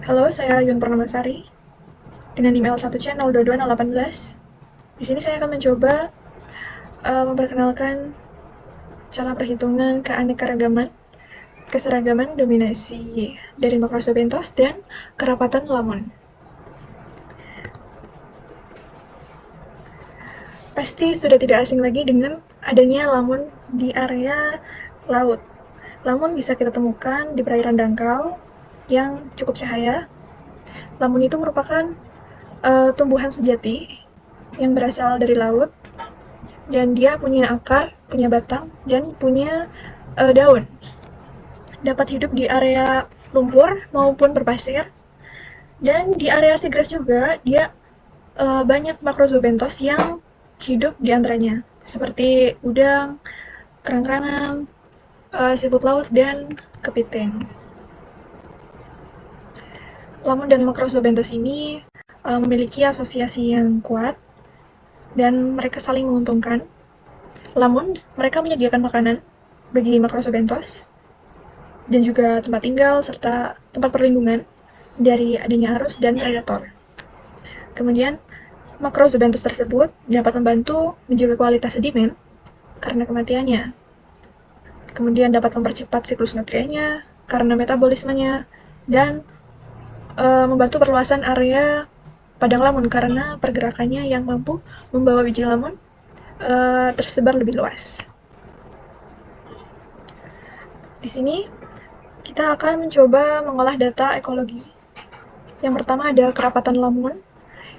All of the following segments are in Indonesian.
Halo, saya Yun Purnamasari dengan email 1C022018. Di sini saya akan mencoba memperkenalkan cara perhitungan keanekaragaman, keseragaman dominasi dari makrosubentos dan kerapatan lamun. Pasti sudah tidak asing lagi dengan adanya lamun di area laut. Lamun bisa kita temukan di perairan dangkal yang cukup cahaya. Lamun itu merupakan tumbuhan sejati yang berasal dari laut dan dia punya akar, punya batang, dan punya daun. Dapat hidup di area lumpur maupun berpasir, dan di area seagrass juga dia banyak makrozobentos yang hidup di antaranya, seperti udang, kerang-kerangan, siput laut, dan kepiting. Lamun dan makrozobentos ini memiliki asosiasi yang kuat dan mereka saling menguntungkan. Lamun, mereka menyediakan makanan bagi makrozobentos dan juga tempat tinggal serta tempat perlindungan dari adanya arus dan predator. Kemudian, makrozobentos tersebut dapat membantu menjaga kualitas sedimen karena kematiannya. Kemudian dapat mempercepat siklus nutriennya karena metabolismenya dan membantu perluasan area padang lamun karena pergerakannya yang mampu membawa biji lamun tersebar lebih luas. Di sini kita akan mencoba mengolah data ekologi. Yang pertama ada kerapatan lamun,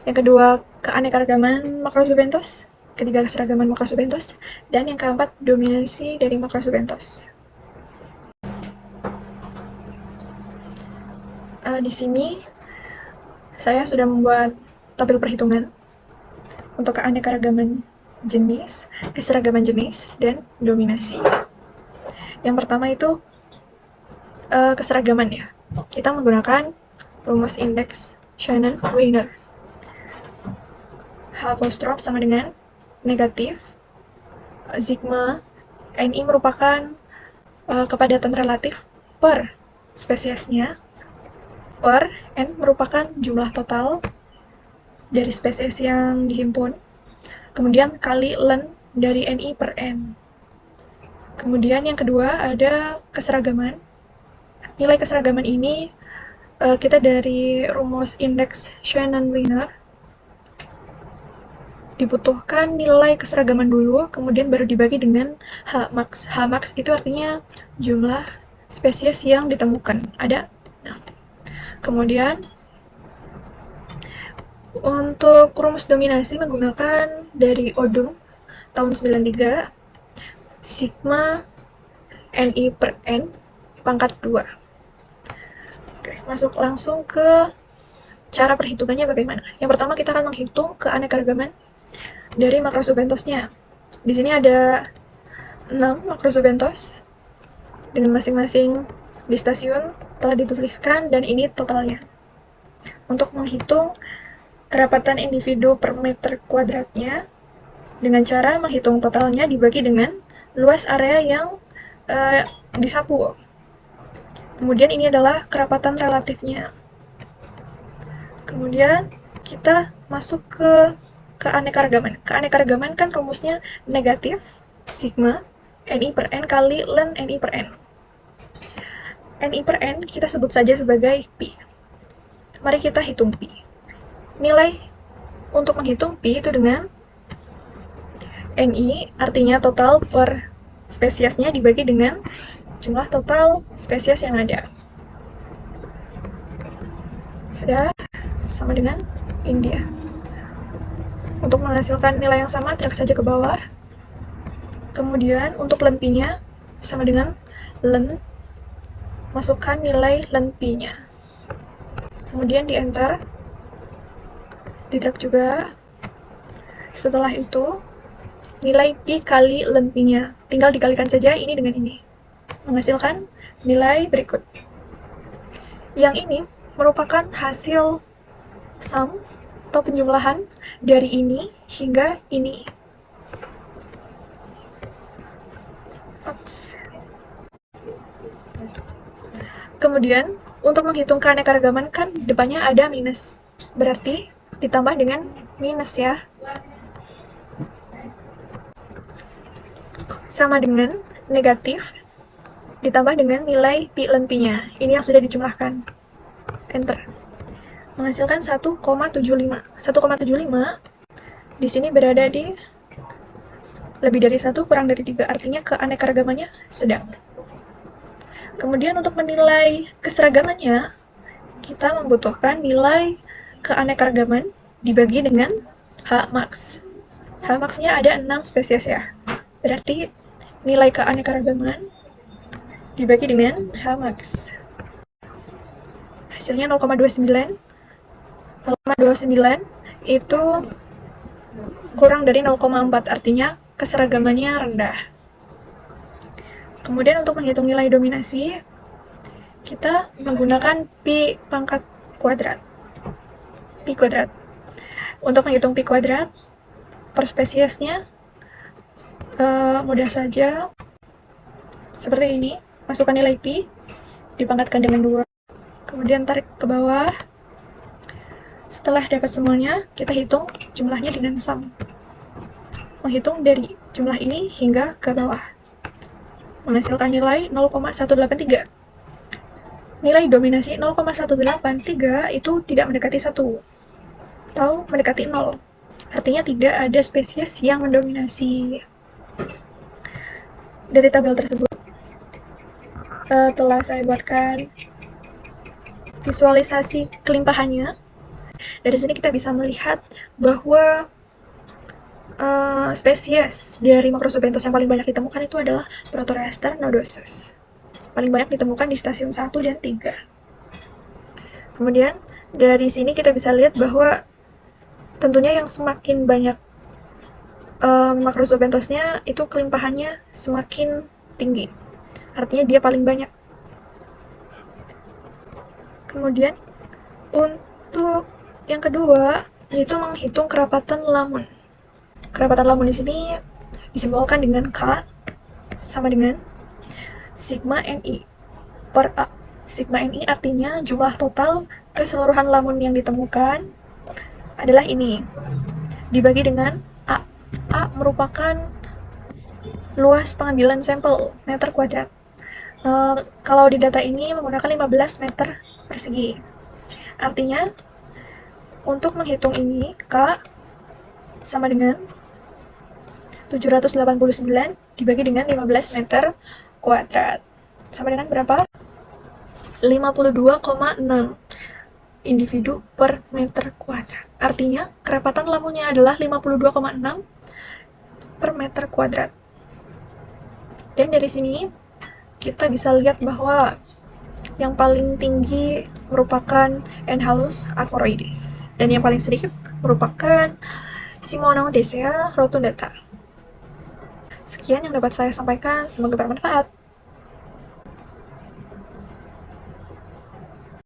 yang kedua keanekaragaman makrosubentos, ketiga keseragaman makrosubentos, dan yang keempat dominasi dari makrosubentos. Di sini saya sudah membuat tabel perhitungan untuk keanekaragaman jenis, keseragaman jenis, dan dominasi. Yang pertama itu keseragaman ya. Kita menggunakan rumus indeks Shannon-Weiner. H apostrof sama dengan negatif sigma NI merupakan kepadatan relatif per spesiesnya, per N merupakan jumlah total dari spesies yang dihimpun, kemudian kali len dari NI per N. Kemudian yang kedua ada keseragaman. Nilai keseragaman ini kita dari rumus indeks Shannon-Weiner dibutuhkan nilai keseragaman dulu, kemudian baru dibagi dengan Hmax. Hmax itu artinya jumlah spesies yang ditemukan. Ada. Nah, kemudian untuk rumus dominasi menggunakan dari Odum tahun 93 sigma NI per N pangkat 2. Oke, masuk langsung ke cara perhitungannya bagaimana. Yang pertama kita akan menghitung keanekaragaman dari makrosubentos-nya. Di sini ada 6 makrosubentos dengan masing-masing di stasiun telah dituliskan dan ini totalnya. Untuk menghitung kerapatan individu per meter kuadratnya dengan cara menghitung totalnya dibagi dengan luas area yang disapu. Kemudian ini adalah kerapatan relatifnya. Kemudian kita masuk ke keanekaragaman. Keanekaragaman kan rumusnya negatif sigma NI per N kali len NI per N. NI per N kita sebut saja sebagai Pi. Mari kita hitung Pi. Nilai untuk menghitung Pi itu dengan NI artinya total per spesiesnya dibagi dengan jumlah total spesies yang ada. Sudah sama dengan India. Untuk menghasilkan nilai yang sama, drag saja ke bawah. Kemudian untuk len Pi-nya sama dengan len, masukkan nilai len Pi-nya. Kemudian di enter, di drag juga. Setelah itu, nilai Pi kali len Pi-nya. Tinggal dikalikan saja ini dengan ini. Menghasilkan nilai berikut. Yang ini merupakan hasil sum atau penjumlahan dari ini hingga ini. Kemudian Untuk menghitung keanekaragaman kan depannya ada minus, berarti ditambah dengan minus ya. Sama dengan negatif ditambah dengan nilai pi ln pi-nya. Ini yang sudah dijumlahkan. Enter. Menghasilkan 1,75. 1,75 di sini berada di lebih dari 1 kurang dari 3, artinya keanekaragamannya sedang. Kemudian untuk menilai keseragamannya, kita membutuhkan nilai keanekaragaman dibagi dengan H max. H max-nya ada 6 spesies ya. Berarti nilai keanekaragaman dibagi dengan H max. Hasilnya 0,29. 0,29 itu kurang dari 0,4, artinya keseragamannya rendah. Kemudian untuk menghitung nilai dominasi, kita menggunakan pi pangkat kuadrat. Pi kuadrat. Untuk menghitung pi kuadrat per spesiesnya mudah saja. Seperti ini, masukkan nilai pi, dipangkatkan dengan 2, kemudian tarik ke bawah. Setelah dapat semuanya, kita hitung jumlahnya dengan sum. Menghitung dari jumlah ini hingga ke bawah. Menghasilkan nilai 0,183. Nilai dominasi 0,183 itu tidak mendekati 1 atau mendekati 0. Artinya tidak ada spesies yang mendominasi. Dari tabel tersebut telah saya buatkan visualisasi kelimpahannya. Dari sini kita bisa melihat bahwa spesies dari Macroscopenthus yang paling banyak ditemukan itu adalah Protorester nodosus. Paling banyak ditemukan di stasiun 1 dan 3. Kemudian dari sini kita bisa lihat bahwa tentunya yang semakin banyak Macroscopenthusnya itu kelimpahannya semakin tinggi. Artinya dia paling banyak. Kemudian untuk yang kedua yaitu menghitung kerapatan lamun. Kerapatan lamun di sini disimbolkan dengan K sama dengan sigma Ni per A. Sigma Ni artinya jumlah total keseluruhan lamun yang ditemukan adalah ini, dibagi dengan A. A merupakan luas pengambilan sampel meter kuadrat. Kalau di data ini menggunakan 15 meter persegi. Artinya, untuk menghitung ini, K sama dengan 789 dibagi dengan 15 meter kuadrat. Sama dengan berapa? 52,6 individu per meter kuadrat. Artinya, kerapatan lamunnya adalah 52,6 per meter kuadrat. Dan dari sini, kita bisa lihat bahwa yang paling tinggi merupakan Enhalus acoroides. Dan yang paling sedikit merupakan Simonodesea rotundata. Sekian yang dapat saya sampaikan, semoga bermanfaat.